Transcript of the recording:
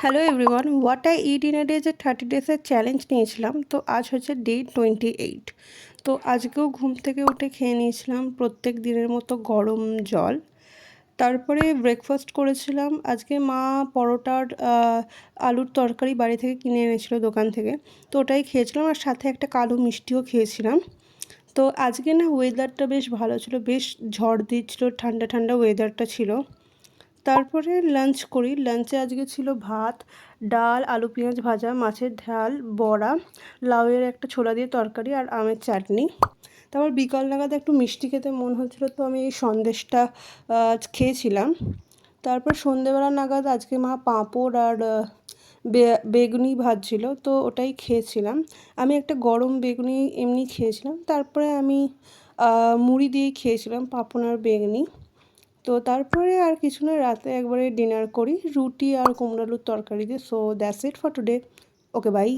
Hello everyone, what I it in a day যে 30 ডেজের challenge নিয়েছিলাম। তো আজ হচ্ছে ডে 28। তো আজকেও ঘুম থেকে উঠে খেয়ে নিয়েছিলাম প্রত্যেক দিনের মতো গরম জল। তারপরে ব্রেকফাস্ট করেছিলাম। আজকে মা পরোটার আলুর তরকারি বাড়ি থেকে কিনে এনেছিল দোকান থেকে। তো ওটাই খেয়েছিলাম, আর সাথে একটা কালো মিষ্টিও খেয়েছিলাম। তো আজকে না ওয়েদারটা বেশ ভালো ছিল, বেশ ঝড় দিচ্ছিল, ঠান্ডা ঠান্ডা ওয়েদারটা ছিল। তারপরে লাঞ্চ করি। লাঞ্চে আজকে ছিল ভাত, ডাল, আলু পেঁয়াজ ভাজা, মাছের ঝাল, বড়া, লাউয়ের একটা ছোলা দিয়ে তরকারি আর আমের চাটনি। তারপর বিকাল নাগাদ একটু মিষ্টি খেতে মন হচ্ছিলো, তো আমি এই সন্দেশটা খেয়েছিলাম। তারপর সন্ধেবেলা নাগাদ আজকে মা পাঁপড় আর বেগুনি ভাজছিল, তো ওটাই খেয়েছিলাম। আমি একটা গরম বেগুনি এমনি খেয়েছিলাম। তারপরে আমি মুড়ি দিয়ে খেয়েছিলাম পাঁপড় আর বেগুনি। তো তারপরে আর কিছু না, রাতে একবারে ডিনার করি রুটি আর কুমড়ো আলুর তরকারি দিয়ে। So that's it for today. Okay, by.